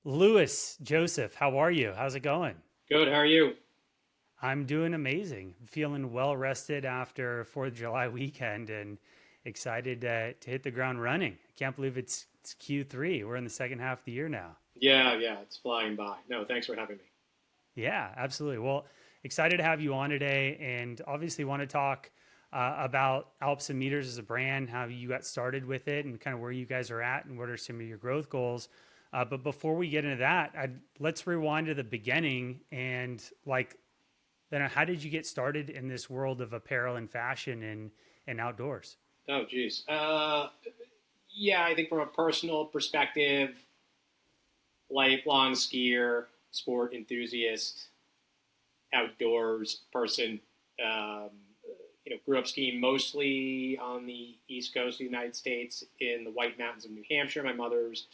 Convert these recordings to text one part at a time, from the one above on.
Lewis, Joseph, how are you? How's it going? Good. How are you? I'm doing amazing. Feeling well rested after 4th of July weekend and excited to hit the ground running. I can't believe it's Q3. We're in the second half of the year now. Yeah, it's flying by. No, thanks for having me. Yeah, absolutely. Well, excited to have you on today and obviously want to talk about Alps Meters as a brand, how you got started with it, and kind of where you guys are at and what are some of your growth goals. But before we get into that, let's rewind to the beginning and then how did you get started in this world of apparel and fashion and outdoors? Oh, geez. Yeah, I think from a personal perspective, lifelong skier, sport enthusiast, outdoors person. Um, grew up skiing mostly on the East Coast of the United States in the White Mountains of New Hampshire. My mother's,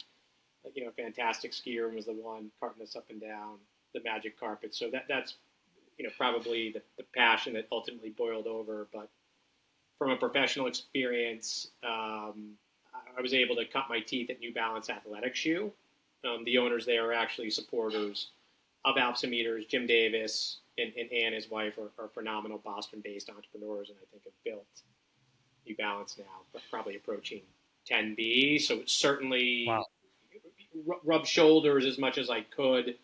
a fantastic skier and was the one carting us up and down the magic carpet. So that's probably the passion that ultimately boiled over. But from a professional experience, I was able to cut my teeth at New Balance athletic shoe. The owners there are actually supporters of Alps Meters. Jim Davis and Ann, his wife, are phenomenal Boston-based entrepreneurs, and I think have built New Balance now, but probably approaching 10B. So it certainly Wow. rubbed shoulders as much as I could,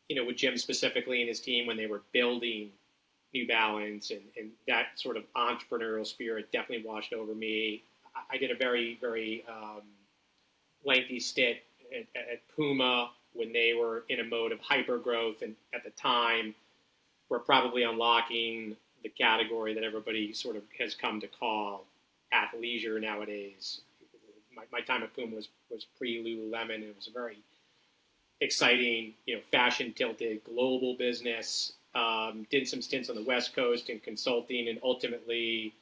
with Jim specifically and his team when they were building New Balance, and that sort of entrepreneurial spirit definitely washed over me. I did a very, very lengthy stint at Puma when they were in a mode of hyper growth, and at the time, we're probably unlocking the category that everybody sort of has come to call athleisure nowadays. My time at Puma was pre Lululemon. It was a very exciting, fashion tilted global business. Did some stints on the West Coast in consulting, and ultimately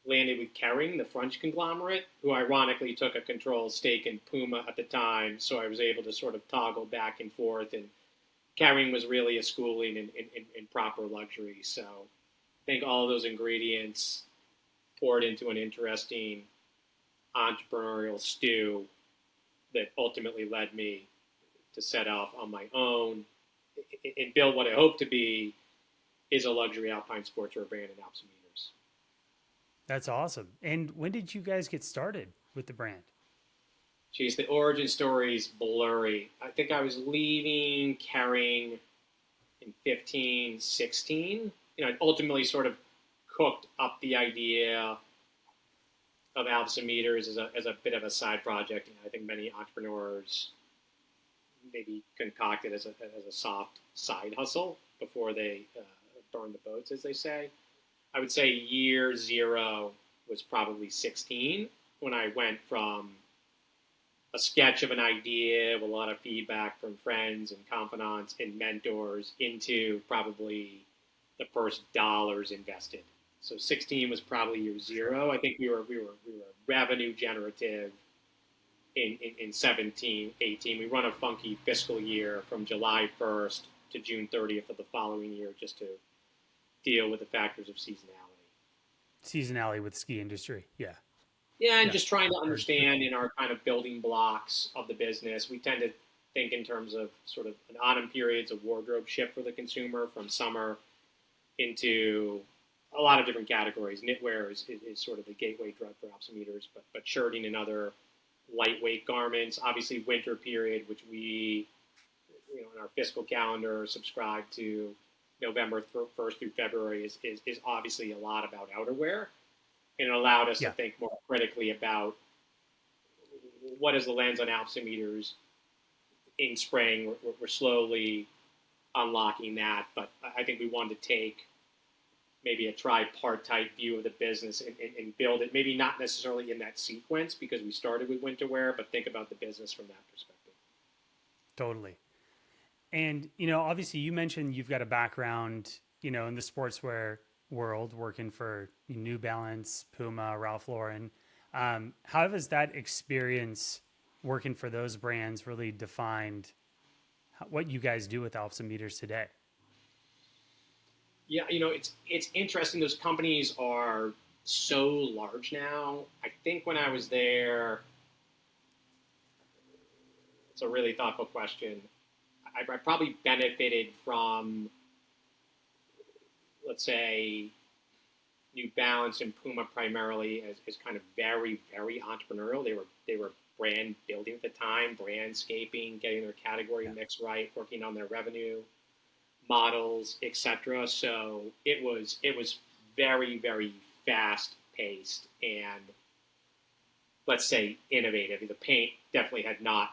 landed with Kering, the French conglomerate, who ironically took a control stake in Puma at the time. So I was able to sort of toggle back and forth. And Kering was really a schooling in proper luxury. So I think all of those ingredients poured into an interesting entrepreneurial stew that ultimately led me to set off on my own and build what I hope to be is a luxury alpine sportswear brand in Alps Meters. That's awesome. And when did you guys get started with the brand? Geez, the origin story is blurry. I think I was leaving Kering in 15, 16. I ultimately sort of cooked up the idea of Alps Meters as a bit of a side project. I think many entrepreneurs maybe concocted as a soft side hustle before they burn the boats, as they say. I would say year zero was probably 16 when I went from a sketch of an idea with a lot of feedback from friends and confidants and mentors into probably the first dollars invested. So 16 was probably year zero. I think we were revenue generative in 17, 18. We run a funky fiscal year from July 1st to June 30th of the following year just to deal with the factors of seasonality. Seasonality with ski industry. Yeah. Yeah, and Yeah. just trying to For understand in our kind of building blocks of the business, we tend to think in terms of sort of an autumn period's a wardrobe shift for the consumer from summer into a lot of different categories. Knitwear is sort of the gateway drug for Alps Meters, but shirting and other lightweight garments. Obviously, winter period, which we, in our fiscal calendar, subscribe to November 1st through February, is obviously a lot about outerwear. And it allowed us to yeah. think more critically about what is the lens on Alps Meters in spring. We're slowly unlocking that, but I think we wanted to take maybe a tripartite view of the business and build it, maybe not necessarily in that sequence because we started with winter wear, but think about the business from that perspective. Totally. And, obviously you mentioned you've got a background, in the sportswear world, working for New Balance, Puma, Ralph Lauren. How has that experience working for those brands really defined what you guys do with Alps and Meters today? Yeah, it's interesting. Those companies are so large now. I think when I was there it's a really thoughtful question. I probably benefited from, let's say, New Balance and Puma primarily as kind of very, very entrepreneurial. They were brand building at the time, brandscaping, getting their category mix right, working on their revenue models, etc. So it was very, very fast paced and, let's say, innovative. The paint definitely had not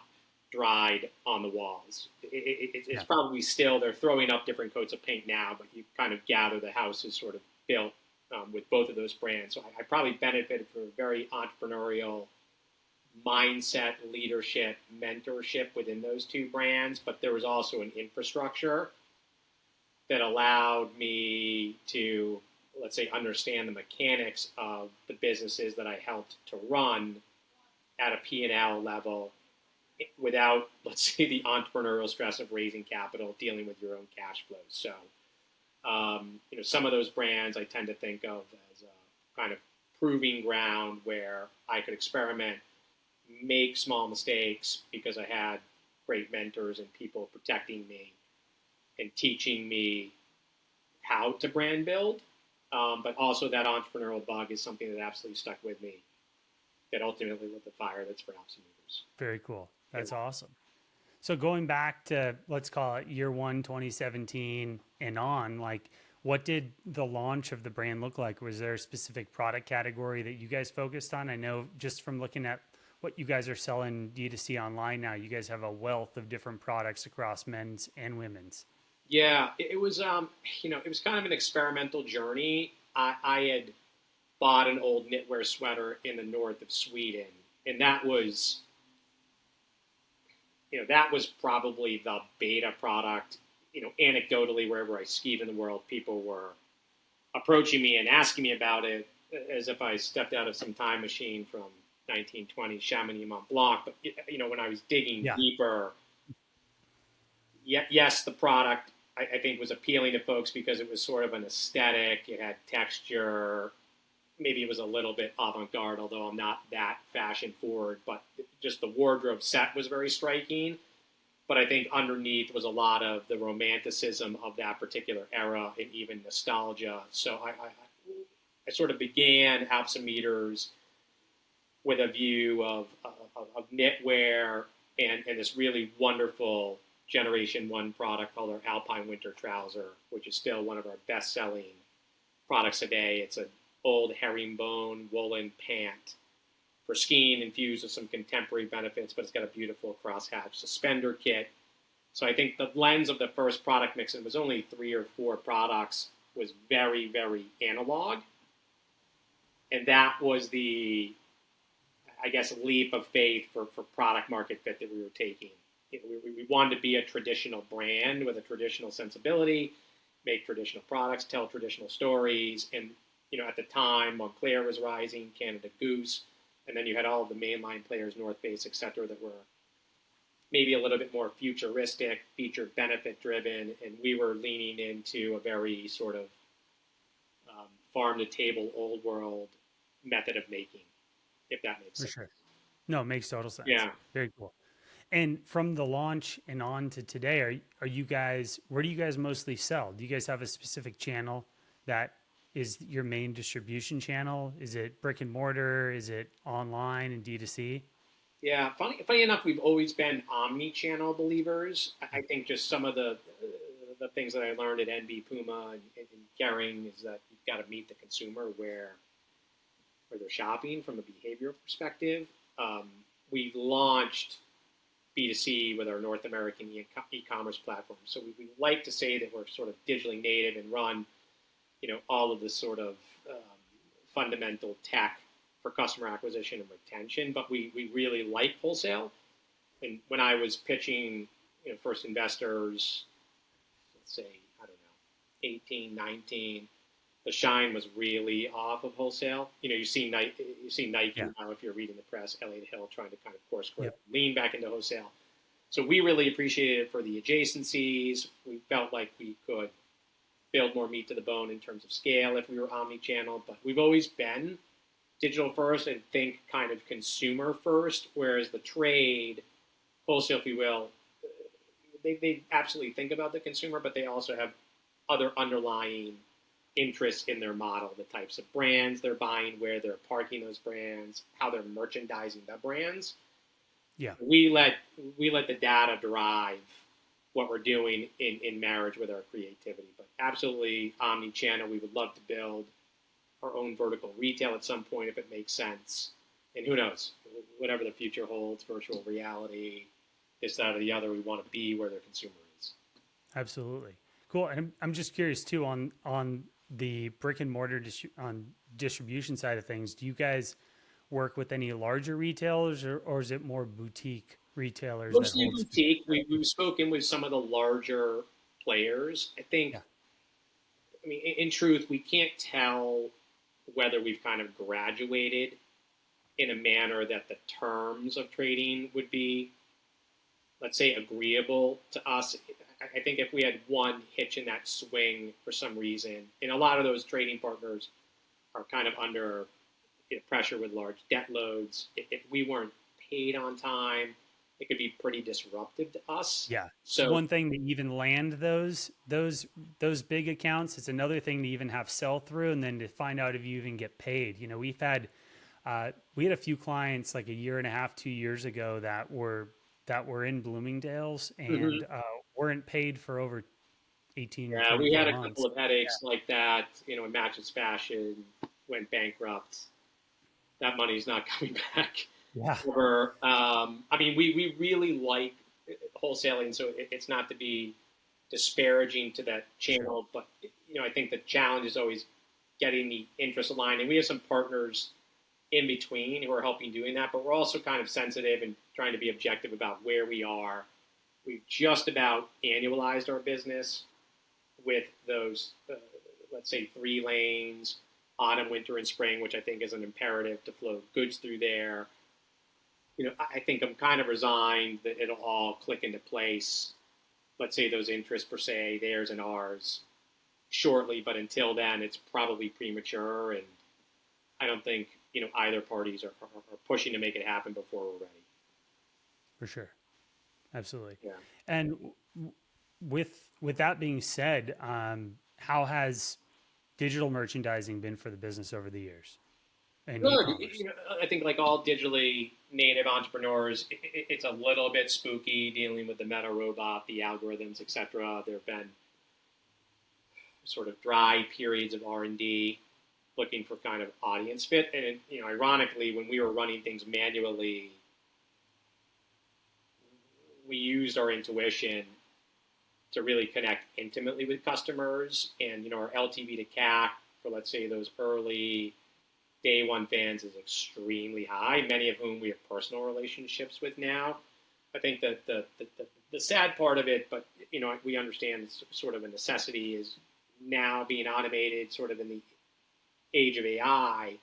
dried on the walls. It's probably still, they're throwing up different coats of paint now, but you kind of gather the house is sort of built with both of those brands. So I probably benefited from a very entrepreneurial mindset, leadership, mentorship within those two brands, but there was also an infrastructure that allowed me to, let's say, understand the mechanics of the businesses that I helped to run at a P&L level without, let's say, the entrepreneurial stress of raising capital, dealing with your own cash flows. So, some of those brands I tend to think of as a kind of proving ground where I could experiment, make small mistakes because I had great mentors and people protecting me and teaching me how to brand build. But also that entrepreneurial bug is something that absolutely stuck with me, that ultimately lit the fire that's for Alps Meters. Very cool. That's awesome. So going back to, let's call it year one, 2017 and on, like, what did the launch of the brand look like? Was there a specific product category that you guys focused on? I know just from looking at what you guys are selling D2C online now, you guys have a wealth of different products across men's and women's. Yeah, it was, it was kind of an experimental journey. I had bought an old knitwear sweater in the north of Sweden, and that was probably the beta product. Anecdotally, wherever I skied in the world, people were approaching me and asking me about it as if I stepped out of some time machine from 1920 Chamonix Mont Blanc. But, when I was digging deeper, yes, the product, I think, was appealing to folks because it was sort of an aesthetic. It had texture. Maybe it was a little bit avant-garde, although I'm not that fashion-forward. But just the wardrobe set was very striking. But I think underneath was a lot of the romanticism of that particular era and even nostalgia. So I sort of began Alps Meters with a view of knitwear and this really wonderful Generation 1 product called our Alpine Winter Trouser, which is still one of our best-selling products today. It's an old herringbone woolen pant for skiing infused with some contemporary benefits, but it's got a beautiful crosshatch suspender kit. So I think the lens of the first product mix, and it was only 3 or 4 products, was very, very analog. And that was the, I guess, leap of faith for product market fit that we were taking. We wanted to be a traditional brand with a traditional sensibility, make traditional products, tell traditional stories. And, at the time, Montclair was rising, Canada Goose, and then you had all of the mainline players, North Face, et cetera, that were maybe a little bit more futuristic, feature benefit driven, and we were leaning into a very sort of farm to table, old world method of making, if that makes sense. For sure. No, it makes total sense. Yeah. Very cool. And from the launch and on to today, are you guys, where do you guys mostly sell? Do you guys have a specific channel that is your main distribution channel? Is it brick and mortar? Is it online and D2C? Yeah, funny enough, we've always been omni-channel believers. I think just some of the things that I learned at NB Puma and Kering is that you've got to meet the consumer where they're shopping from a behavioral perspective. We launched B2C with our North American e-commerce platform. So we like to say that we're sort of digitally native and run, all of this sort of fundamental tech for customer acquisition and retention, but we really like wholesale. And when I was pitching, first investors, let's say, 18, 19, the shine was really off of wholesale. You see Nike now, if you're reading the press, Elliott Hill trying to kind of course correct, lean back into wholesale. So we really appreciated it for the adjacencies. We felt like we could build more meat to the bone in terms of scale if we were omni-channel, but we've always been digital first and think kind of consumer first, whereas the trade wholesale, if you will, they absolutely think about the consumer, but they also have other underlying interests in their model, the types of brands they're buying, where they're parking those brands, how they're merchandising the brands. Yeah. We let the data drive what we're doing in marriage with our creativity. But absolutely omni-channel, we would love to build our own vertical retail at some point if it makes sense. And who knows, whatever the future holds, virtual reality, this, that, or the other, we want to be where the consumer is. Absolutely. Cool. And I'm just curious too on the brick and mortar on distribution side of things. Do you guys work with any larger retailers or is it more boutique retailers that Mostly hold? boutique. We've spoken with some of the larger players. I think, Yeah. I mean, in truth, we can't tell whether we've kind of graduated in a manner that the terms of trading would be, let's say, agreeable to us. I think if we had one hitch in that swing for some reason, and a lot of those trading partners are kind of under pressure with large debt loads. If we weren't paid on time, it could be pretty disruptive to us. Yeah. So One thing to even land those big accounts, it's another thing to even have sell through and then to find out if you even get paid. You know, we had a few clients like a year and a half, 2 years ago that were in Bloomingdale's and weren't paid for over 18 to yeah, we had 24 a months. couple of headaches like that. When Matches Fashion went bankrupt, that money's not coming back. Yeah. I mean, we really like wholesaling, so it's not to be disparaging to that channel, but I think the challenge is always getting the interest aligned, and we have some partners in between who are helping doing that, but we're also kind of sensitive and trying to be objective about where we are. We've just about annualized our business with those, let's say, 3 lanes, autumn, winter, and spring, which I think is an imperative to flow goods through there. I think I'm kind of resigned that it'll all click into place. Let's say those interests per se, theirs and ours, shortly. But until then, it's probably premature, and I don't think either parties are pushing to make it happen before we're ready. For sure. Absolutely. Yeah. And with that being said, how has digital merchandising been for the business over the years? And Good. e-commerce? I think like all digitally native entrepreneurs, it's a little bit spooky dealing with the meta robot, the algorithms, etc. There have been sort of dry periods of R&D looking for kind of audience fit. And ironically, when we were running things manually, we used our intuition to really connect intimately with customers. And our LTV to CAC for, let's say, those early day one fans is extremely high, many of whom we have personal relationships with now. I think that the sad part of it, but we understand it's sort of a necessity, is now being automated sort of in the age of AI.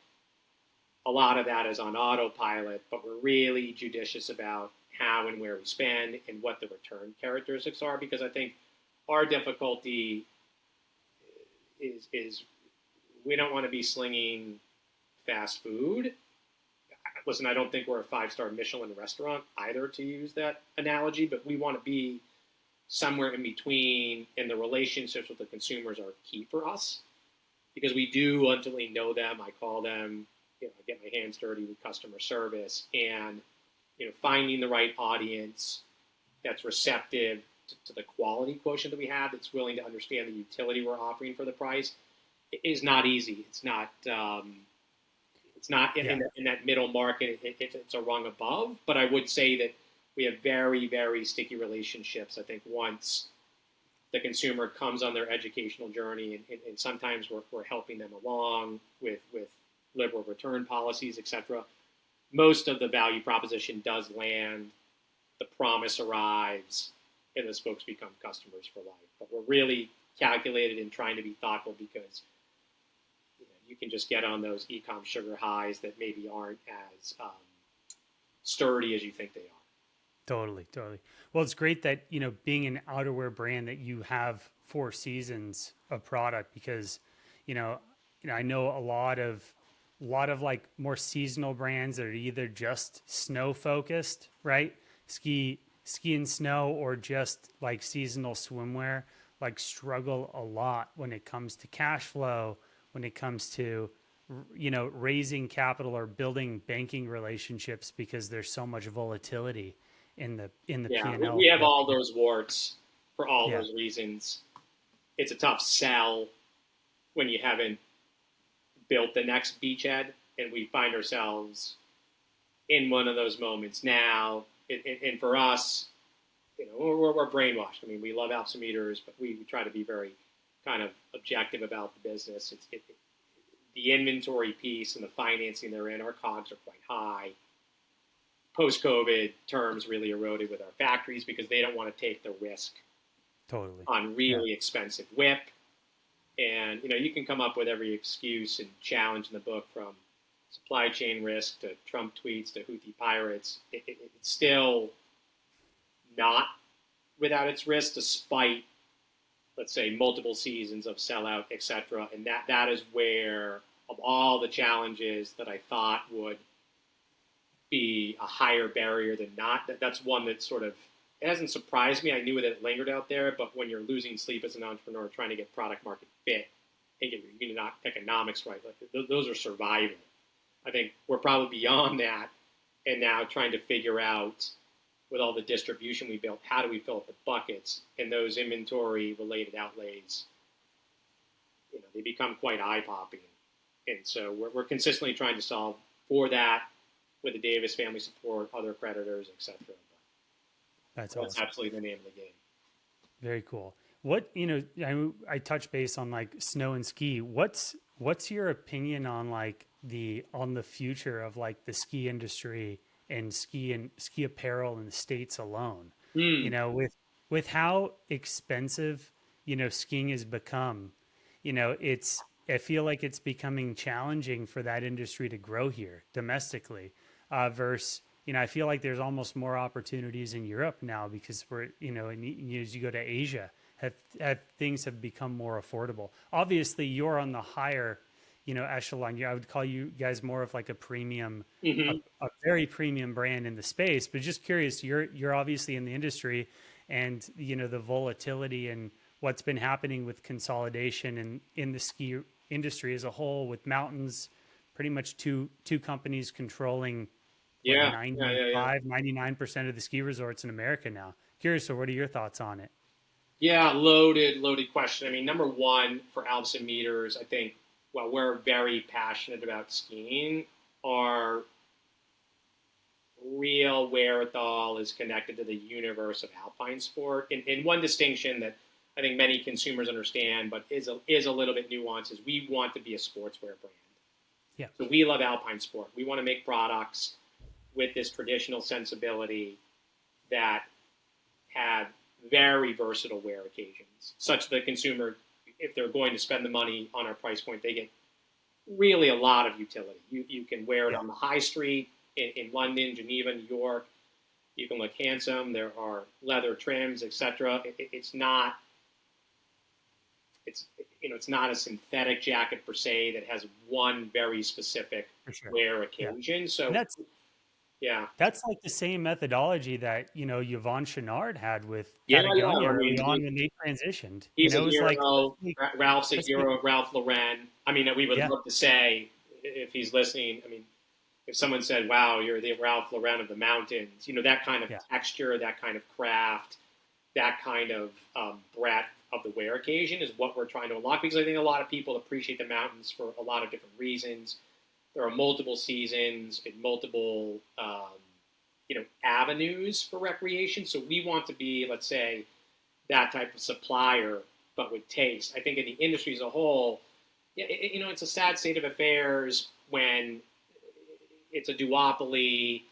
A lot of that is on autopilot, but we're really judicious about how and where we spend and what the return characteristics are, because I think our difficulty is we don't want to be slinging fast food. Listen, I don't think we're a 5-star Michelin restaurant either, to use that analogy, but we want to be somewhere in between, and the relationships with the consumers are key for us because we do ultimately know them. I call them, I get my hands dirty with customer service, and finding the right audience that's receptive to the quality quotient that we have, that's willing to understand the utility we're offering for the price, is not easy. It's not in that middle market. It's a rung above, but I would say that we have very, very sticky relationships. I think once the consumer comes on their educational journey, and sometimes we're helping them along with liberal return policies, etc. Most of the value proposition does land, the promise arrives, and those folks become customers for life. But we're really calculated in trying to be thoughtful, because you can just get on those e-com sugar highs that maybe aren't as sturdy as you think they are. Totally. Well, it's great that, being an outerwear brand, that you have 4 seasons of product, because, I know a lot of like more seasonal brands that are either just snow focused, right? Ski ski and snow or just like seasonal swimwear, like struggle a lot when it comes to cash flow, when it comes to raising capital or building banking relationships because there's so much volatility in the Yeah, P&L. we have all those warts for all Yeah, those reasons. It's a tough sell when you haven't built the next beachhead, and we find ourselves in one of those moments now. And for us, we're brainwashed. I mean, we love Alps Meters, but we try to be very kind of objective about the business. The inventory piece and the financing they're in, our COGS are quite high. Post-COVID, terms really eroded with our factories because they don't want to take the risk totally. on really expensive WIP. And, you can come up with every excuse and challenge in the book, from supply chain risk to Trump tweets to Houthi pirates. It's still not without its risk, despite, let's say, multiple seasons of sellout, etc. And that is where, of all the challenges that I thought would be a higher barrier than not, that's one that sort of, it hasn't surprised me. I knew that it lingered out there, but when you're losing sleep as an entrepreneur trying to get product market fit and get your unit economics right, like, those are survival. I think we're probably beyond that, and now trying to figure out, with all the distribution we built, how do we fill up the buckets, and those inventory related outlays, they become quite eye popping. And so we're consistently trying to solve for that with the Davis family support, other creditors, etc. That's That's awesome. absolutely the name of the game. Very cool. What, I touch base on like snow and ski. What's your opinion on like on the future of like the ski industry and ski apparel in the States alone? With how expensive, skiing has become, I feel like it's becoming challenging for that industry to grow here domestically, versus, I feel like there's almost more opportunities in Europe now because as you go to Asia, things have become more affordable. Obviously, you're on the higher, echelon. I would call you guys more of like a premium, Mm-hmm. a very premium brand in the space. But just curious, you're obviously in the industry, and the volatility and what's been happening with consolidation and in the ski industry as a whole, with mountains, pretty much two companies controlling what Yeah, yeah. 99% of the ski resorts in America now. Curious, so what are your thoughts on it? Yeah, loaded question. I mean, number one, for Alps Meters, I think, while we're very passionate about skiing, our real wherewithal is connected to the universe of alpine sport. And one distinction that I think many consumers understand, but is a little bit nuanced, is we want to be a sportswear brand. Yeah. So we love alpine sport. We want to make products with this traditional sensibility that have very versatile wear occasions, such that the consumer, if they're going to spend the money on our price point, they get really a lot of utility. You can wear it on the high street in London, Geneva, New York. You can look handsome. There are leather trims, etc. It's not a synthetic jacket per se that has one very specific wear occasion. So that's like the same methodology that Yvon Chouinard had with I Patagonia mean, early on when they transitioned. He's It a was hero. like Ralph's a hero. Ralph Lauren. I mean, we would love to say, if he's listening, I mean, if someone said, "Wow, you're the Ralph Lauren of the mountains," that kind of texture, that kind of craft, that kind of breadth of the wear occasion is what we're trying to unlock. Because I think a lot of people appreciate the mountains for a lot of different reasons. There are multiple seasons and multiple avenues for recreation. So we want to be, let's say, that type of supplier, but with taste. I think in the industry as a whole, it's a sad state of affairs when it's a duopoly,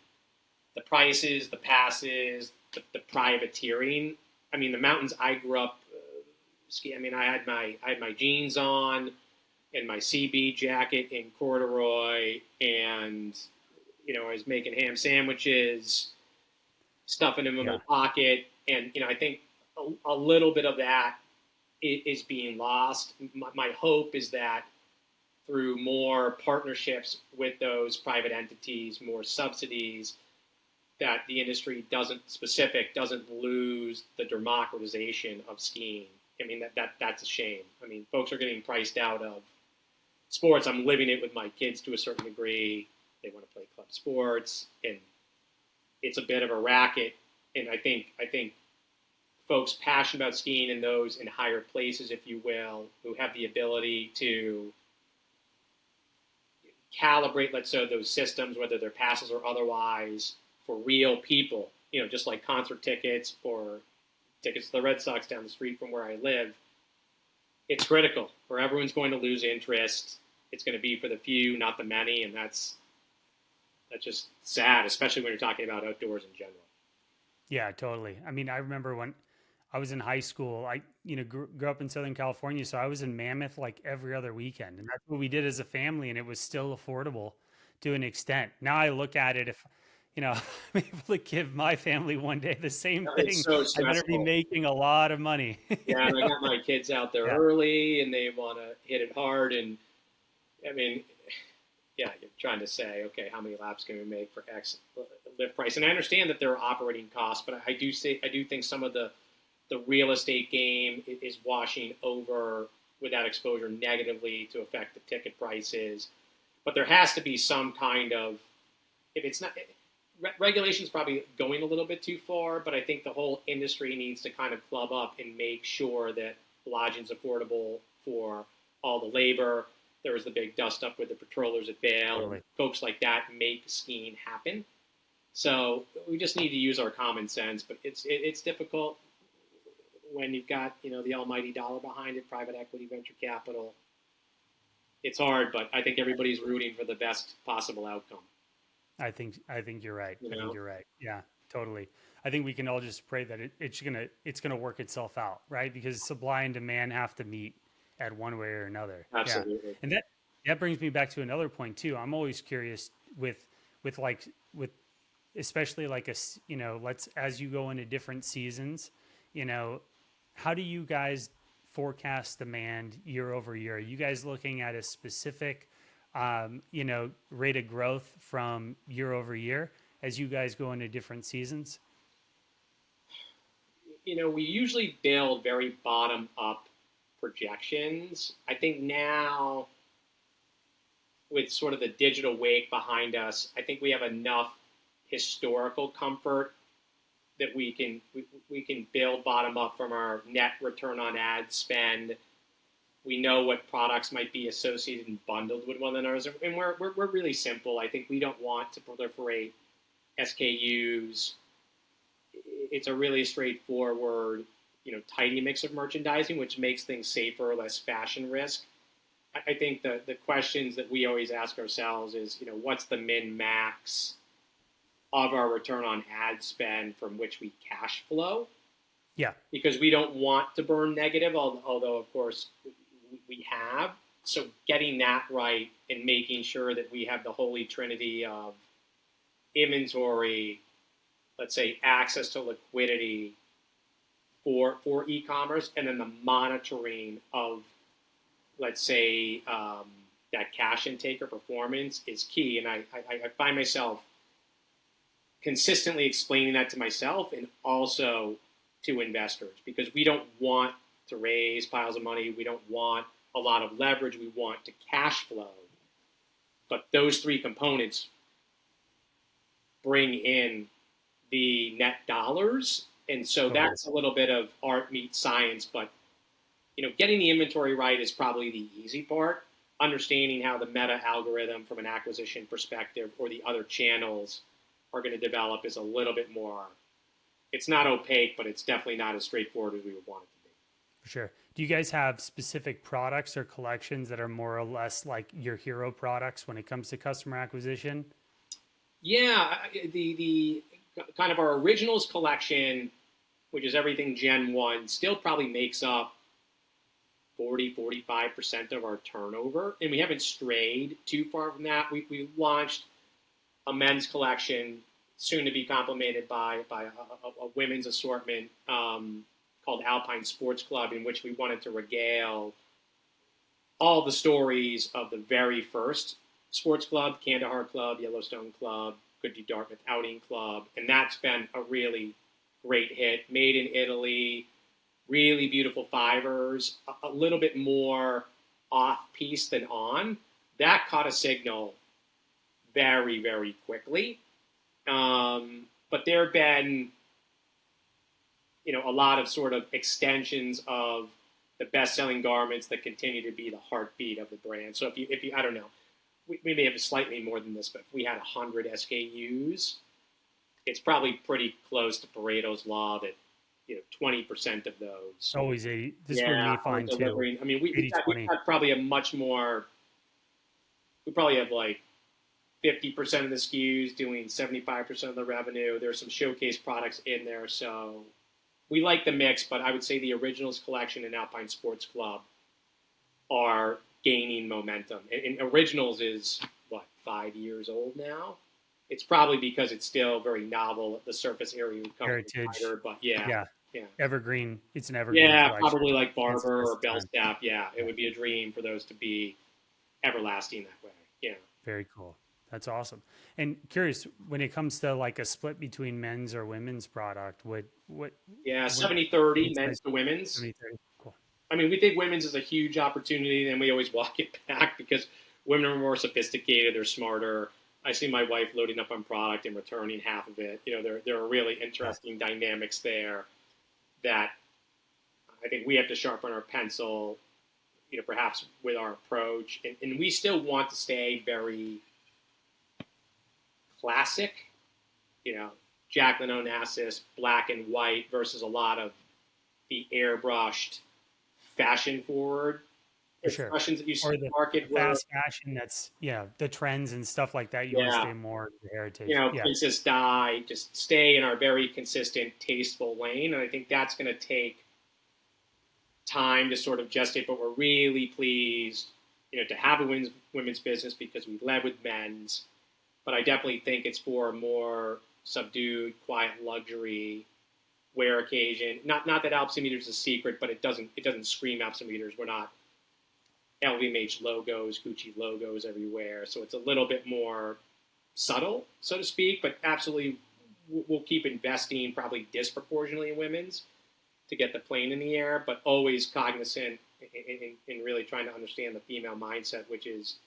the prices, the passes, the privateering. I mean, the mountains I grew up skiing. I mean, I had my jeans on and my CB jacket in corduroy, and I was making ham sandwiches, stuffing them in my pocket, and I think a little bit of that is being lost. My hope is that through more partnerships with those private entities, more subsidies, that the industry doesn't lose the democratization of skiing. I mean, that's a shame. I mean, folks are getting priced out of sports. I'm living it with my kids to a certain degree. They want to play club sports, and it's a bit of a racket. And I think folks passionate about skiing in those in higher places, if you will, who have the ability to calibrate, let's say, those systems, whether they're passes or otherwise, for real people, just like concert tickets or tickets to the Red Sox down the street from where I live. It's critical, or everyone's going to lose interest. It's going to be for the few, not the many, and that's just sad, especially when you're talking about outdoors in general. Yeah, totally. I mean, I remember when I was in high school, I grew up in Southern California, so I was in Mammoth like every other weekend, and that's what we did as a family, and it was still affordable to an extent. Now I look at it, if I'm able to give my family one day the same thing, It's so I better be stressful. making a lot of money. Yeah, and I got my kids out there Yeah. early, and they want to hit it hard. And I mean, yeah, you're trying to say, okay, how many laps can we make for X lift price? And I understand that there are operating costs, but I do think some of the real estate game is washing over with that exposure negatively to affect the ticket prices. But there has to be some kind of, if it's not, regulation's probably going a little bit too far, but I think the whole industry needs to kind of club up and make sure that lodging's affordable for all the labor. There was the big dust up with the patrollers at Vail. Totally. Folks like that make skiing happen. So we just need to use our common sense, but it's difficult when you've got, the almighty dollar behind it, private equity, venture capital. It's hard, but I think everybody's rooting for the best possible outcome. I think you're right. You I know? think you're right. Yeah, totally. I think we can all just pray that it's gonna work itself out, right? Because supply and demand have to meet at one way or another. Absolutely. Yeah. And that brings me back to another point too. I'm always curious with especially like as you go into different seasons, how do you guys forecast demand year over year? Are you guys looking at a specific rate of growth from year over year as you guys go into different seasons? We usually build very bottom up projections. I think now, with sort of the digital wake behind us, I think we have enough historical comfort that we can build bottom up from our net return on ad spend. We know what products might be associated and bundled with one another, and we're really simple. I think we don't want to proliferate SKUs. It's a really straightforward, tidy mix of merchandising, which makes things safer, less fashion risk. I think the questions that we always ask ourselves is, what's the min-max of our return on ad spend from which we cash flow? Yeah. Because we don't want to burn negative, although, of course, we have. So getting that right and making sure that we have the holy trinity of inventory, let's say access to liquidity for e-commerce, and then the monitoring of, let's say, that cash intake or performance is key. And I find myself consistently explaining that to myself and also to investors, because we don't want to raise piles of money. We don't want a lot of leverage. We want to cash flow. But those three components bring in the net dollars. And so that's a little bit of art meets science. But, getting the inventory right is probably the easy part. Understanding how the meta algorithm from an acquisition perspective or the other channels are going to develop is a little bit more, it's not opaque, but it's definitely not as straightforward as we would want it to be. For sure. Do you guys have specific products or collections that are more or less like your hero products when it comes to customer acquisition? Yeah, the kind of our originals collection, which is everything Gen 1, still probably makes up 40-45% of our turnover. And we haven't strayed too far from that. We launched a men's collection, soon to be complemented by a women's assortment called Alpine Sports Club, in which we wanted to regale all the stories of the very first sports club, Kandahar Club, Yellowstone Club, Goodyear Dartmouth Outing Club, and that's been a really great hit. Made in Italy, really beautiful fibers, a little bit more off-piece than on. That caught a signal very, very quickly. But there have been, a lot of sort of extensions of the best-selling garments that continue to be the heartbeat of the brand. So if you I don't know, we may have slightly more than this, but if we had 100 SKUs, it's probably pretty close to Pareto's law that 20% of those. Always 80. This would be fine too. I mean, we've got probably a much more. We probably have like 50% of the SKUs doing 75% of the revenue. There's some showcase products in there, so we like the mix. But I would say the Originals collection and Alpine Sports Club are gaining momentum. And Originals is 5 years old now. It's probably because it's still very novel. The surface area would come wider, but yeah. Evergreen. It's an evergreen. Yeah, probably like Barber or Belstaff. Yeah, it would be a dream for those to be everlasting that way. Yeah. Very cool. That's awesome. And curious, when it comes to like a split between men's or women's product, what? Yeah, 70-30 men's to women's. 70-30. Cool. I mean, we think women's is a huge opportunity, and we always walk it back because women are more sophisticated, they're smarter. I see my wife loading up on product and returning half of it. There are really interesting dynamics there that I think we have to sharpen our pencil, perhaps with our approach. And we still want to stay very classic, Jacqueline Onassis, black and white versus a lot of the airbrushed, fashion-forward expressions that you see in the market. Fast fashion, that's, the trends and stuff like that. You want to stay more in the heritage. Princess Di, just stay in our very consistent, tasteful lane. And I think that's going to take time to sort of gestate, but we're really pleased, to have a women's business because we led with men's. But I definitely think it's for a more subdued, quiet luxury wear occasion. Not that Alps Meters is a secret, but it doesn't scream Alps Meters. We're not LVMH logos, Gucci logos everywhere. So it's a little bit more subtle, so to speak, but absolutely we'll keep investing probably disproportionately in women's to get the plane in the air, but always cognizant in really trying to understand the female mindset, which is,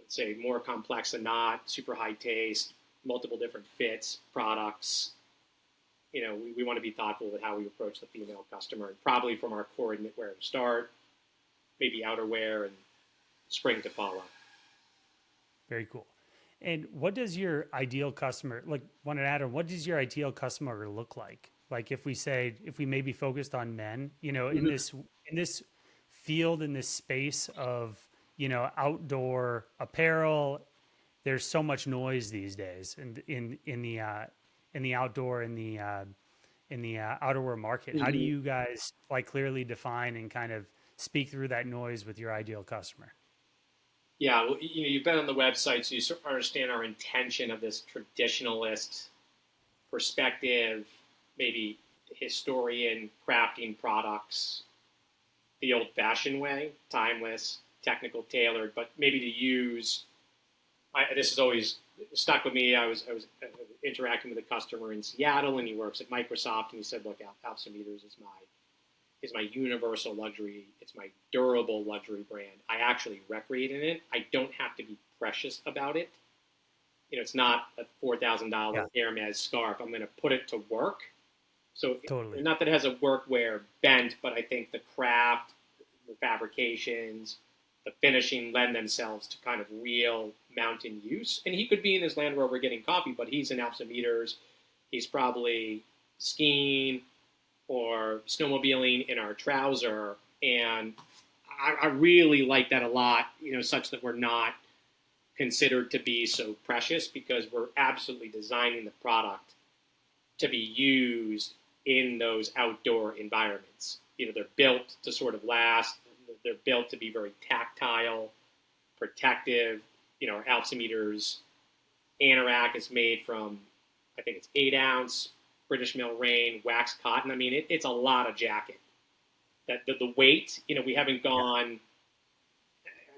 say more complex than not, super high taste, multiple different fits, products. We want to be thoughtful with how we approach the female customer, and probably from our core knitwear to start, maybe outerwear, and spring to follow. Very cool. And what does your ideal customer, wanted to add on, what does your ideal customer look like? Like if we maybe focused on men, in this field, in this space of, outdoor apparel, there's so much noise these days in the outdoor, in the outerwear market. How do you guys clearly define and kind of speak through that noise with your ideal customer? Yeah, well, you've been on the website, so you sort of understand our intention of this traditionalist perspective, maybe historian crafting products the old-fashioned way, timeless, technical, tailored, but maybe to use. This has always stuck with me. I was interacting with a customer in Seattle, and he works at Microsoft, and he said, "Look, Alps Meters is my universal luxury. It's my durable luxury brand. I actually recreate in it. I don't have to be precious about it. It's not a $4,000 Hermes scarf. I'm going to put it to work." So totally. Not that it has a workwear bent, but I think the craft, the fabrications, the finishing lend themselves to kind of real mountain use. And he could be in his Land Rover getting coffee, but he's in Alps Meters. He's probably skiing or snowmobiling in our trouser. And I really like that a lot, such that we're not considered to be so precious, because we're absolutely designing the product to be used in those outdoor environments. They're built to sort of last. They're built to be very tactile, protective. Our Alps Meters anorak is made from, I think it's 8-ounce British Mill Rain wax cotton. I mean, it's a lot of jacket. That the weight, we haven't gone.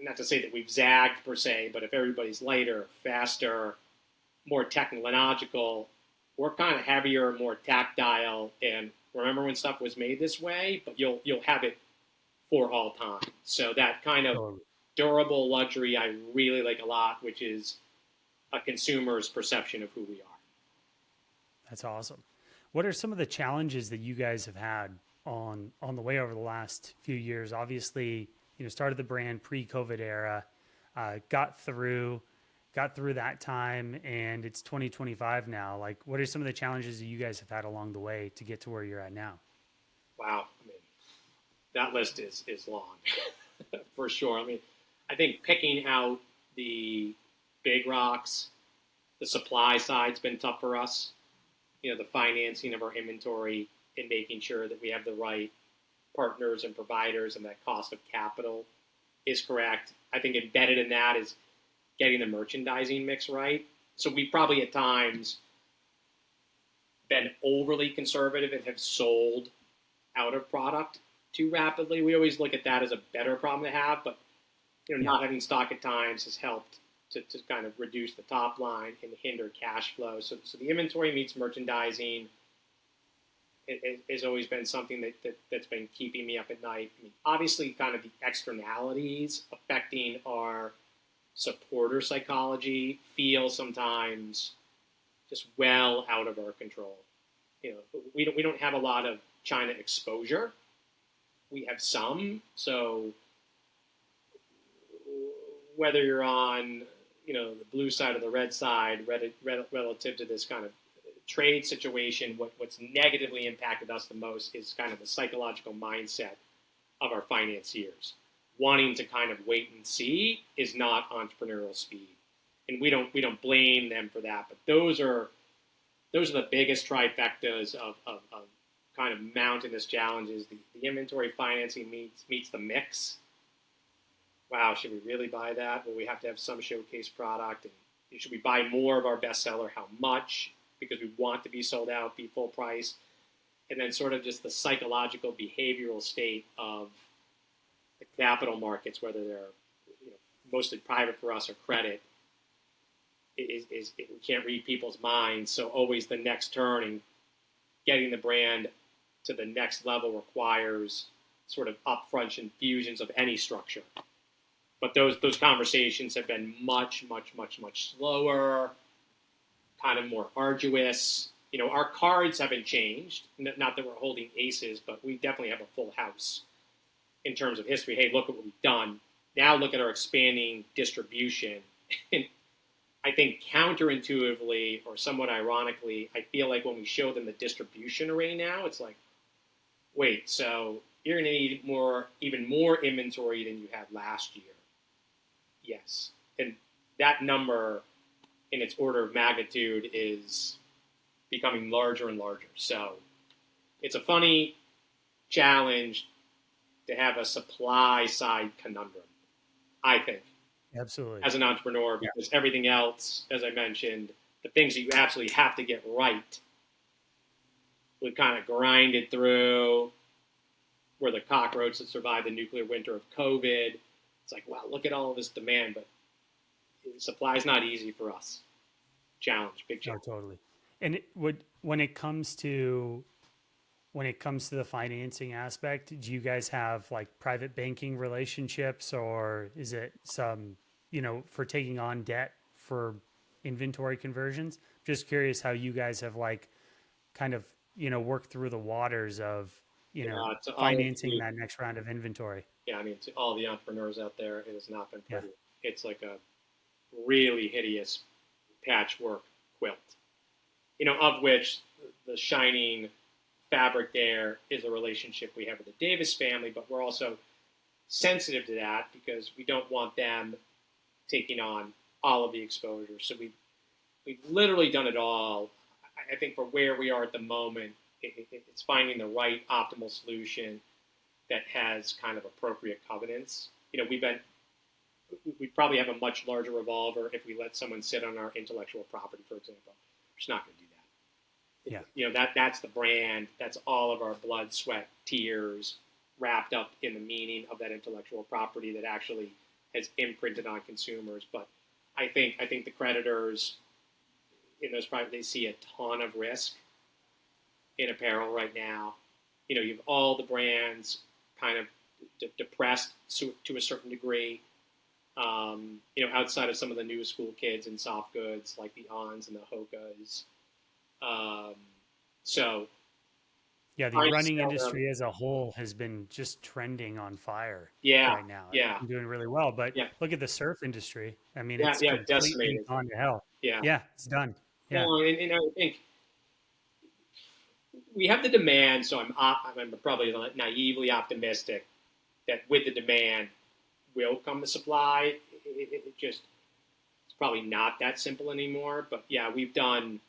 not to say that we've zagged per se, but if everybody's lighter, faster, more technological, we're kind of heavier, more tactile, and remember when stuff was made this way, but you'll have it for all time. So that kind of Totally. durable luxury I really like a lot, which is a consumer's perception of who we are. That's awesome. What are some of the challenges that you guys have had on the way over the last few years? Obviously, started the brand pre-COVID era, got through that time, and it's 2025 now. Like, what are some of the challenges that you guys have had along the way to get to where you're at now? Wow, I mean, that list is long for sure. I mean, I think picking out the big rocks, the supply side's been tough for us. The financing of our inventory and making sure that we have the right partners and providers and that cost of capital is correct. I think embedded in that is getting the merchandising mix right. So we probably at times been overly conservative and have sold out of product too rapidly. We always look at that as a better problem to have, but not having stock at times has helped to kind of reduce the top line and hinder cash flow. So the inventory meets merchandising has always been something that's been keeping me up at night. I mean, obviously, kind of the externalities affecting our supporter psychology feel sometimes just well out of our control. We don't have a lot of China exposure. We have some, so whether you're on the blue side or the red side relative to this kind of trade situation, what's negatively impacted us the most is kind of the psychological mindset of our financiers. Wanting to kind of wait and see is not entrepreneurial speed, and we don't blame them for that. But those are the biggest trifectas of kind of mounting this challenge. Is the inventory financing meets the mix. Wow, should we really buy that? Well, we have to have some showcase product. And should we buy more of our bestseller? How much? Because we want to be sold out, be full price. And then sort of just the psychological behavioral state of the capital markets, whether they're mostly private for us or credit, we can't read people's minds. So always the next turn and getting the brand to the next level requires sort of upfront infusions of any structure. But those conversations have been much, much, much, much slower, kind of more arduous. Our cards haven't changed. Not that we're holding aces, but we definitely have a full house in terms of history. Hey, look at what we've done. Now look at our expanding distribution. And I think counterintuitively or somewhat ironically, I feel like when we show them the distribution array now, it's like, wait, so you're going to need even more inventory than you had last year. Yes. And that number in its order of magnitude is becoming larger and larger. So it's a funny challenge to have a supply side conundrum, I think. Absolutely. As an entrepreneur, because everything else, as I mentioned, the things that you absolutely have to get right, we kind of grinded through. We're the cockroach that survived the nuclear winter of COVID. It's like, wow, look at all of this demand, but supply is not easy for us. Big challenge. No, totally. And when it comes to the financing aspect, do you guys have like private banking relationships, or is it some, for taking on debt for inventory conversions? Just curious how you guys have like kind of, worked through the waters of, financing that next round of inventory. Yeah, I mean, to all the entrepreneurs out there, it has not been pretty. Yeah. It's like a really hideous patchwork quilt, of which the shining fabric there is a relationship we have with the Davis family, but we're also sensitive to that because we don't want them taking on all of the exposure. So we've literally done it all. I think for where we are at the moment, it's finding the right optimal solution that has kind of appropriate covenants. We probably have a much larger revolver if we let someone sit on our intellectual property, for example. We're just not going to do that. Yeah. That's the brand. That's all of our blood, sweat, tears wrapped up in the meaning of that intellectual property that actually has imprinted on consumers. But I think the creditors in those private, they see a ton of risk in apparel right now. You have all the brands kind of depressed to a certain degree. Outside of some of the new school kids in soft goods like the Ons and the Hokas. Yeah, the running industry as a whole has been just trending on fire right now. Yeah, It's doing really well. But yeah, look at the surf industry. I mean, yeah, it's yeah, completely decimated. gone to hell. Yeah. Yeah, it's done. Yeah, Well, and I think we have the demand, so I'm probably naively optimistic that with the demand will come the supply. It's probably not that simple anymore. But yeah, we've done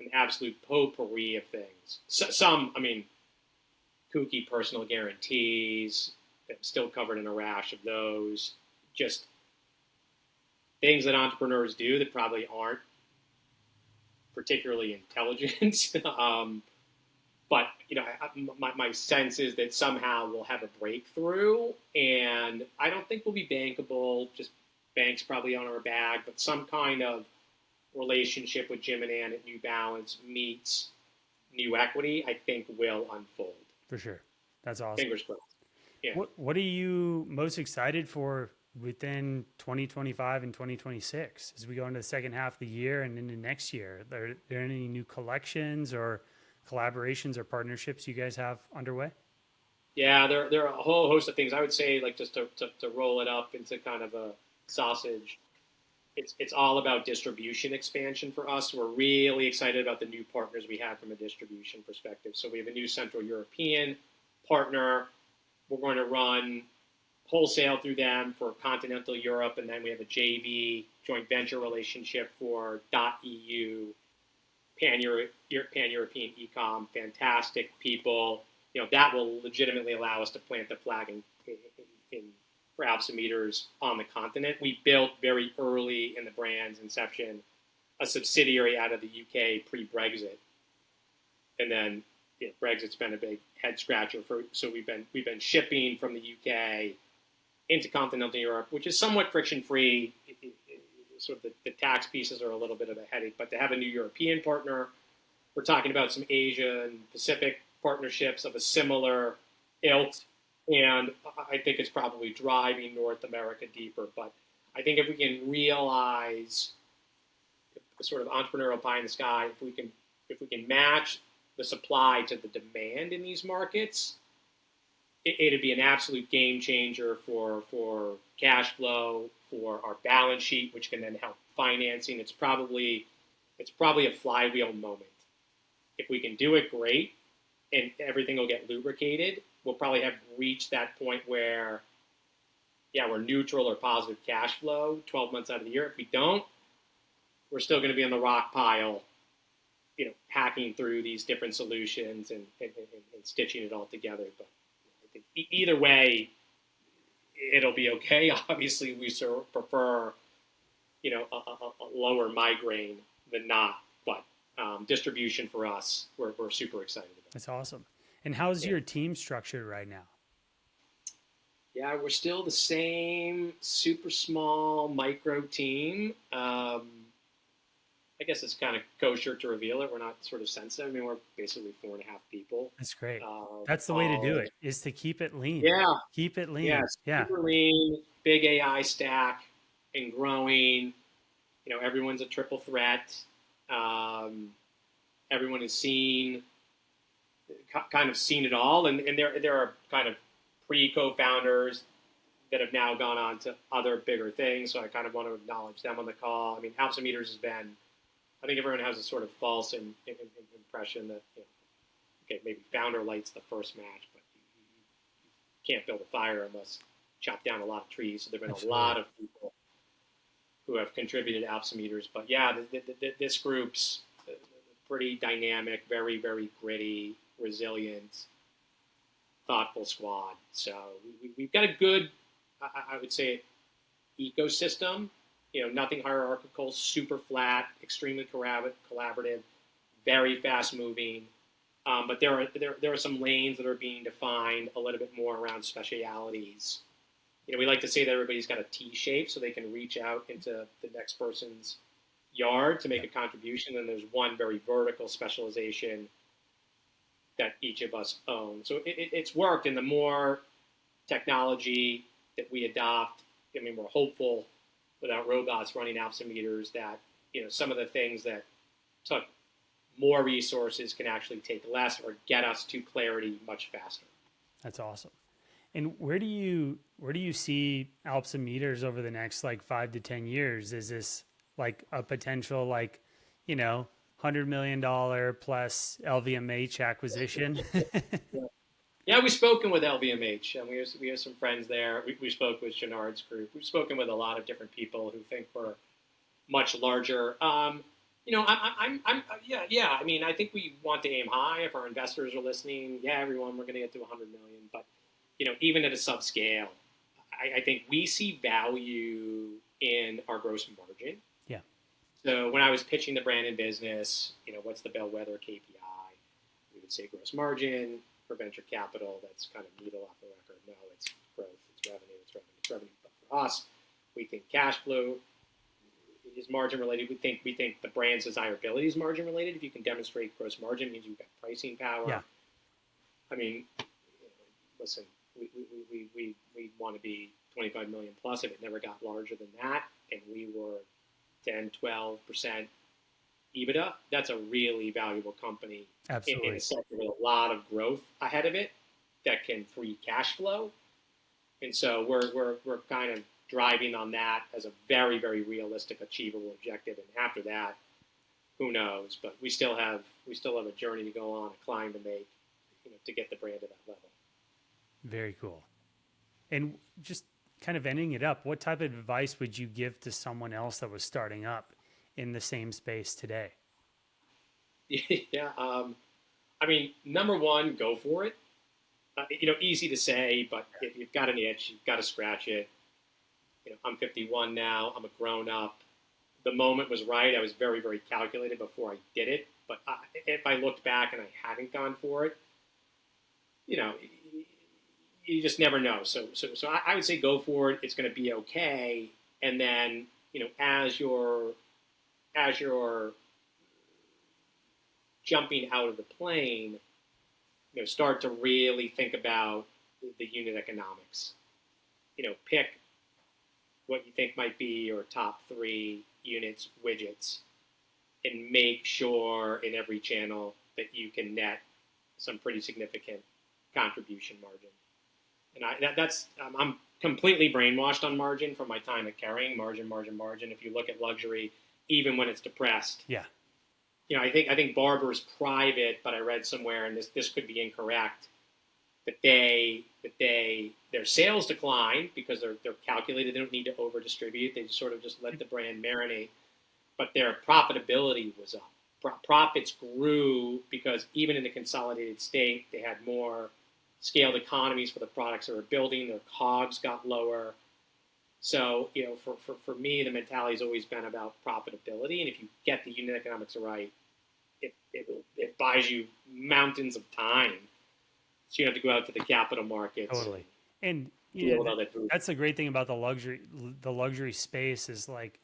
an absolute potpourri of things. Some, kooky personal guarantees, still covered in a rash of those. Just things that entrepreneurs do that probably aren't particularly intelligent. But my sense is that somehow we'll have a breakthrough, and I don't think we'll be bankable. Just banks probably on our bag, but some kind of relationship with Jim and Ann at New Balance meets new equity, I think will unfold. for sure. That's awesome. Fingers crossed. Yeah. What are you most excited for within 2025 and 2026 as we go into the second half of the year and into next year? Are there any new collections or collaborations or partnerships you guys have underway? Yeah, there are a whole host of things. I would say, like, just to roll it up into kind of a sausage, it's all about distribution expansion for us. We're really excited about the new partners we have from a distribution perspective. So we have a new Central European partner. We're going to run wholesale through them for continental Europe, and then we have a JV joint venture relationship for .eu, pan-European e-com. Fantastic people. That will legitimately allow us to plant the flag for Alps Meters on the continent. We built very early in the brand's inception a subsidiary out of the UK pre-Brexit, and then Brexit's been a big head scratcher so we've been shipping from the UK into continental Europe, which is somewhat friction free. Sort of the tax pieces are a little bit of a headache, but to have a new European partner, we're talking about some Asia and Pacific partnerships of a similar ilk, and I think it's probably driving North America deeper. But I think if we can realize the sort of entrepreneurial pie in the sky, if we can match the supply to the demand in these markets, it'd be an absolute game changer for cash flow, for our balance sheet, which can then help financing. It's probably a flywheel moment. If we can do it, great, and everything will get lubricated. We'll probably have reached that point where, we're neutral or positive cash flow 12 months out of the year. If we don't, we're still going to be on the rock pile, hacking through these different solutions and stitching it all together. But I think either way, it'll be okay. Obviously, we prefer, a lower migraine than not. But distribution for us, we're super excited about. That's awesome. And how's your team structured right now? Yeah, we're still the same super small micro team. I guess it's kind of kosher to reveal it. We're not sort of sensitive. We're basically 4.5 people. That's great. That's the way to do it, is to keep it lean. Yeah. Keep it lean. Yeah. Super lean, big AI stack, and growing. Everyone's a triple threat. Everyone has kind of seen it all. And there are kind of pre-co-founders that have now gone on to other bigger things. So I kind of want to acknowledge them on the call. Alps Meters has been, I think everyone has a sort of false impression that, maybe founder light's the first match, but you can't build a fire unless you chop down a lot of trees. So there have been a lot of people who have contributed to Alps Meters. But yeah, this group's pretty dynamic, very, very gritty, resilient, thoughtful squad. So we've got a good, I would say, ecosystem. Nothing hierarchical, super flat, extremely collaborative, very fast moving. But there are some lanes that are being defined a little bit more around specialities we like to say that everybody's got a T shape so they can reach out into the next person's yard to make a contribution. And there's one very vertical specialization that each of us own. So it's worked. And the more technology that we adopt, we're hopeful without robots running Alps Meters that, some of the things that took more resources can actually take less or get us to clarity much faster. That's awesome. And where do you see Alps Meters over the next like 5 to 10 years? Is this like a potential $100 million plus LVMH acquisition? Yeah, we've spoken with LVMH, and we have some friends there. We spoke with Chenard's group. We've spoken with a lot of different people who think we're much larger. I think we want to aim high. If our investors are listening, everyone, we're going to get to 100 million. But even at a subscale, I think we see value in our gross margin. Yeah. So when I was pitching the brand in business, what's the bellwether KPI? We would say gross margin. For venture capital, that's kind of needle off the record. No, it's growth, it's revenue. But for us, we think cash flow is margin related. We think the brand's desirability is margin related. If you can demonstrate gross margin, it means you've got pricing power. Yeah. Listen, we want to be 25 million plus if it never got larger than that, and we were 10-12% EBITDA. That's a really valuable company. Absolutely. In a sector with a lot of growth ahead of it that can free cash flow. And so we're kind of driving on that as a very, very realistic, achievable objective. And after that, who knows? But we still have a journey to go on, a climb to make, to get the brand to that level. Very cool. And just kind of ending it up, what type of advice would you give to someone else that was starting up in the same space today? Yeah. Number one, go for it. Easy to say, but if you've got an itch, you've got to scratch it. I'm 51 now. I'm a grown up. The moment was right. I was very, very calculated before I did it. But if I looked back and I hadn't gone for it, you just never know. So I would say go for it. It's going to be okay. And then, as you're jumping out of the plane, start to really think about the unit economics. Pick what you think might be your top 3 units, widgets, and make sure in every channel that you can net some pretty significant contribution margin. And I'm completely brainwashed on margin from my time at Kering. Margin. If you look at luxury, even when it's depressed. Yeah. I think Barbour's private, but I read somewhere, and this could be incorrect, that their sales declined because they're calculated. They don't need to over distribute. They sort of just let the brand marinate, but their profitability was up. Profits grew because even in the consolidated state, they had more scaled economies for the products they were building. Their COGS got lower. So, for me, the mentality has always been about profitability. And if you get the unit economics right, it buys you mountains of time. So you have to go out to the capital markets. Totally. And that's the great thing about the luxury space is like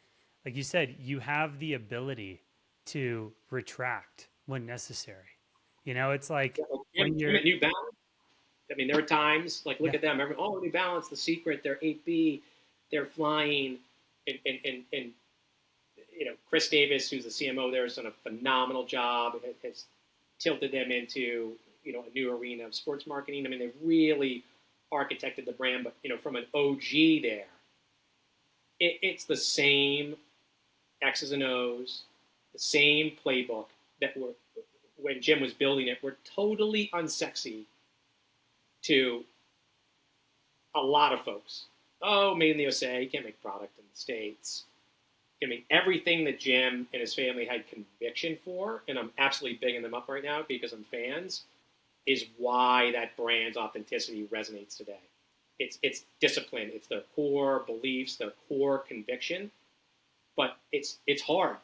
you said, you have the ability to retract when necessary. It's like when you're New Balance. There are times look at them. New Balance, the secret, they're 8B. They're flying, and Chris Davis, who's the CMO there, has done a phenomenal job. Has tilted them into a new arena of sports marketing. They've really architected the brand, but from an OG there, it's the same X's and O's, the same playbook that were when Jim was building it. Were totally unsexy to a lot of folks. Oh, made in the USA, you can't make product in the States. Everything that Jim and his family had conviction for, and I'm absolutely bigging them up right now because I'm fans, is why that brand's authenticity resonates today. It's discipline. It's their core beliefs, their core conviction, but it's hard.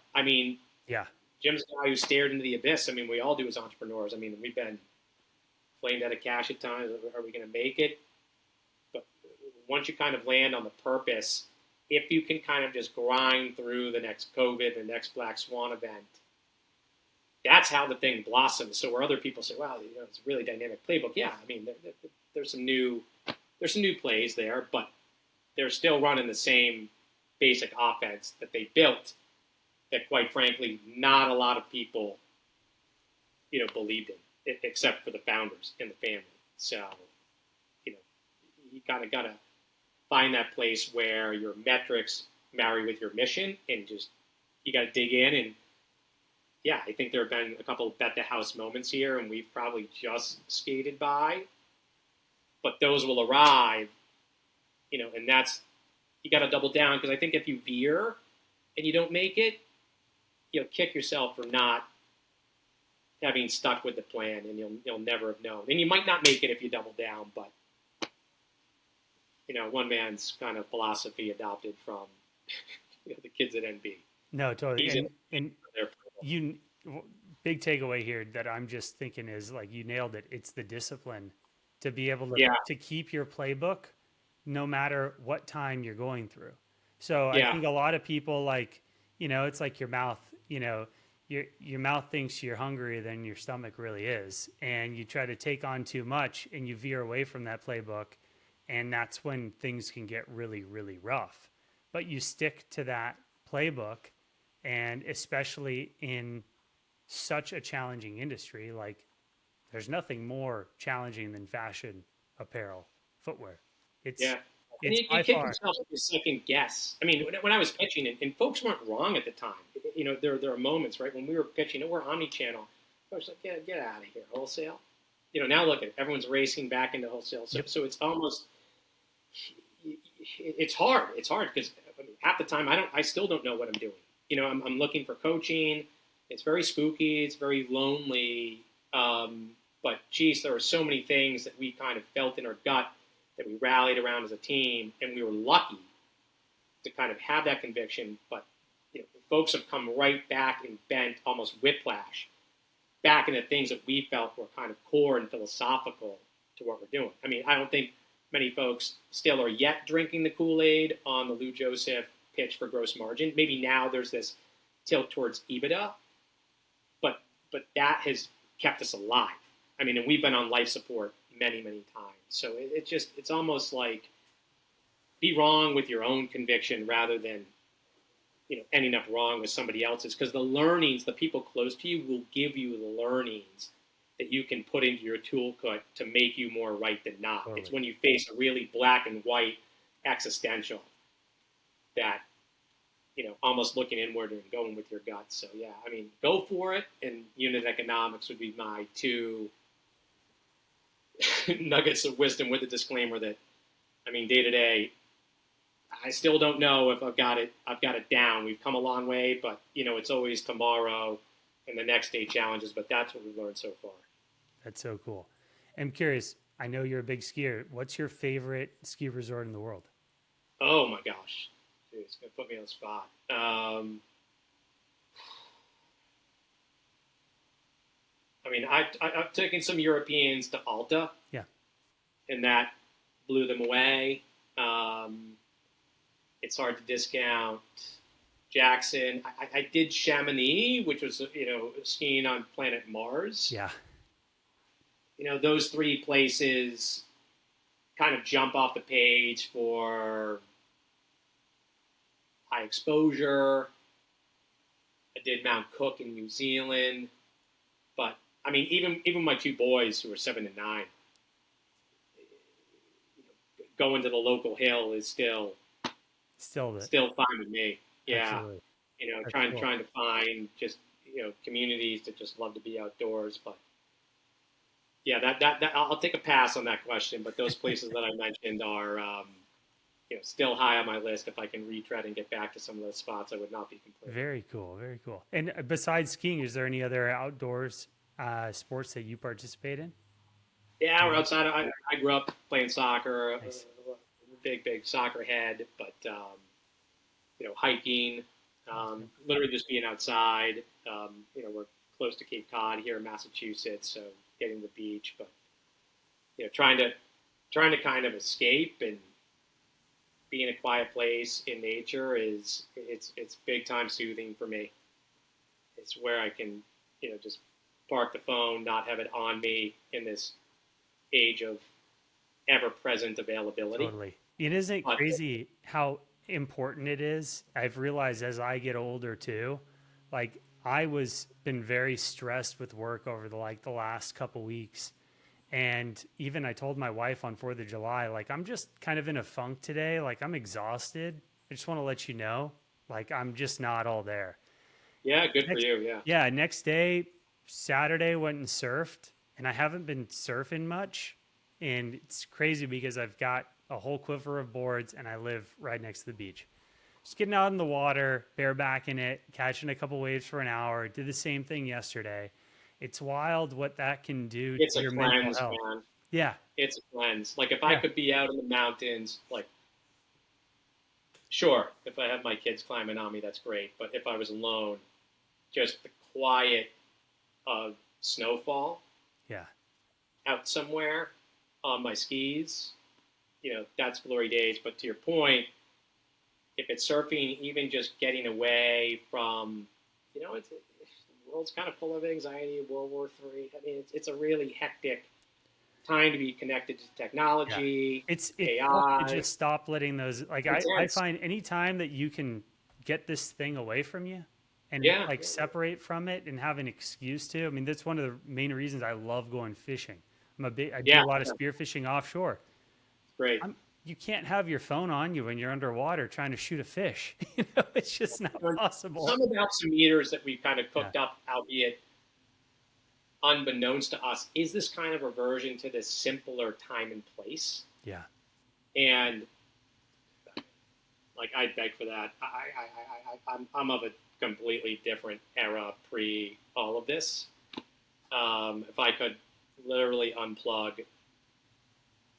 Yeah. Jim's a guy who stared into the abyss. We all do as entrepreneurs. We've been flamed out of cash at times. Are we going to make it? But once you kind of land on the purpose, if you can kind of just grind through the next COVID, the next Black Swan event, that's how the thing blossoms. So where other people say, "Wow, it's a really dynamic playbook." Yeah, I mean, there's some new plays there, but they're still running the same basic offense that they built. That, quite frankly, not a lot of people, believed in, except for the founders and the family. So, you kind of got to find that place where your metrics marry with your mission, and just you got to dig in. And yeah, I think there have been a couple of bet the house moments here, and we've probably just skated by, but those will arrive, and that's, you got to double down, because I think if you veer and you don't make it, you'll kick yourself for not having stuck with the plan, and you'll never have known. And you might not make it if you double down, but one man's kind of philosophy adopted from the kids at NB. No, totally. And you, big takeaway here that I'm just thinking is, like, you nailed it. It's the discipline to be able to keep your playbook no matter what time you're going through. So I think a lot of people, like, it's like your mouth, your mouth thinks you're hungrier than your stomach really is. And you try to take on too much and you veer away from that playbook. And that's when things can get really, really rough. But you stick to that playbook, and especially in such a challenging industry, like, there's nothing more challenging than fashion, apparel, footwear. It's and you kick yourself with your second guess. I mean, when I was pitching, and folks weren't wrong at the time. There are moments, right, when we were pitching, we're omni-channel. I was like, get out of here, wholesale. Now look at it. Everyone's racing back into wholesale. So it's almost, it's hard. It's hard because half the time I still don't know what I'm doing. I'm looking for coaching. It's very spooky. It's very lonely. But geez, there are so many things that we kind of felt in our gut that we rallied around as a team, and we were lucky to kind of have that conviction. But folks have come right back and bent, almost whiplash, back into things that we felt were kind of core and philosophical to what we're doing. I mean, I don't think many folks still are yet drinking the Kool-Aid on the Lou Joseph pitch for gross margin. Maybe now there's this tilt towards EBITDA, but that has kept us alive. I mean, and we've been on life support many, many times. So it's almost like, be wrong with your own conviction rather than, ending up wrong with somebody else's, because the learnings, the people close to you will give you the learnings that you can put into your toolkit to make you more right than not. Totally. It's when you face a really black and white existential that, almost looking inward and going with your gut. So yeah, I mean, go for it. And unit economics would be my two nuggets of wisdom, with the disclaimer that, I mean, day to day, I still don't know if I've got it down. We've come a long way, but it's always tomorrow and the next day challenges, but that's what we've learned so far. That's so cool. I'm curious, I know you're a big skier. What's your favorite ski resort in the world? Oh my gosh. It's going to put me on the spot. I mean, I've taken some Europeans to Alta. Yeah. And that blew them away. It's hard to discount. Jackson. I did Chamonix, which was, skiing on planet Mars. Yeah. Those three places kind of jump off the page for high exposure. I did Mount Cook in New Zealand. But, I mean, even my two boys who are 7 and 9, going to the local hill is still fine with me. Yeah. Absolutely. Trying to find just, communities that just love to be outdoors. But yeah, that I'll take a pass on that question. But those places that I mentioned are, still high on my list. If I can retread and get back to some of those spots, I would not be complaining. Very cool. Very cool. And besides skiing, is there any other outdoors sports that you participate in? Yeah, we're outside. I grew up playing soccer. Nice. Big soccer head, but hiking, literally just being outside. We're close to Cape Cod here in Massachusetts, so getting to the beach, but trying to kind of escape and be in a quiet place in nature it's big time soothing for me. It's where I can, just park the phone, not have it on me in this age of ever present availability. Totally. It isn't crazy how important it is. I've realized as I get older too, like I was been very stressed with work over the last couple weeks. And even I told my wife on 4th of July, like, I'm just kind of in a funk today. Like, I'm exhausted. I just want to let you know, like, I'm just not all there. Yeah, good for you. Yeah. Yeah. Next day, Saturday, went and surfed, and I haven't been surfing much. And it's crazy because I've got a whole quiver of boards and I live right next to the beach. Just getting out in the water, barebacking it, catching a couple waves for an hour. Did the same thing yesterday. It's wild what that can do It's to a your mental cleanse, health. man. Yeah. It's a cleanse. Like if I Yeah. could be out in the mountains, like sure, if I have my kids climbing on me, that's great. But if I was alone, just the quiet of snowfall Yeah. out somewhere on my skis, that's glory days. But to your point, if it's surfing, even just getting away from, the world's kind of full of anxiety, World War III. I mean, it's a really hectic time to be connected to technology, It's AI. tough to just stop letting those, like, I Intense. find anytime that you can get this thing away from you and Yeah. separate from it and have an excuse to, I mean, that's one of the main reasons I love going fishing. I do Yeah. a lot of spear fishing offshore. Great. You can't have your phone on you when you're underwater trying to shoot a fish. It's just not possible. Some of the Alps Meters that we've kind of cooked Yeah. up, albeit unbeknownst to us, is this kind of reversion to this simpler time and place. Yeah. And like I beg for that. I'm of a completely different era pre all of this. If I could literally unplug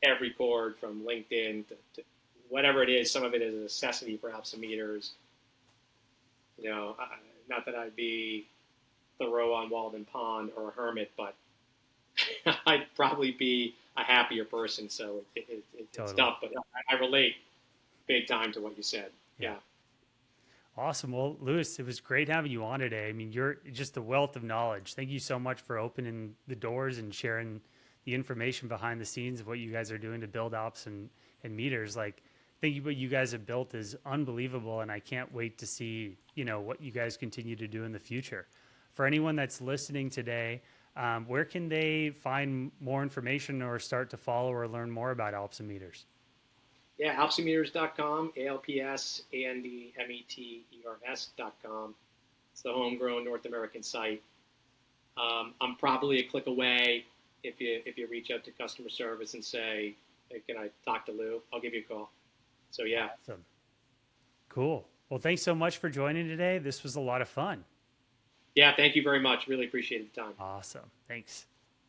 every cord from LinkedIn to whatever it is, some of it is a necessity for Alps Meters. Not that I'd be Thoreau on Walden Pond or a hermit, but I'd probably be a happier person. So it's tough, but I relate big time to what you said. Yeah. Awesome. Well, Lewis, it was great having you on today. I mean, you're just a wealth of knowledge. Thank you so much for opening the doors and sharing the information behind the scenes of what you guys are doing to build Alps and meters. Like, I think what you guys have built is unbelievable, and I can't wait to see, what you guys continue to do in the future. For anyone that's listening today, where can they find more information or start to follow or learn more about Alps and Meters? Yeah, alpsmeters.com, ALPSANDMETERS.com. It's the homegrown North American site. I'm probably a click away. If you reach out to customer service and say, hey, can I talk to Lou? I'll give you a call. So, yeah. Awesome. Cool. Well, thanks so much for joining today. This was a lot of fun. Yeah, thank you very much. Really appreciate the time. Awesome. Thanks.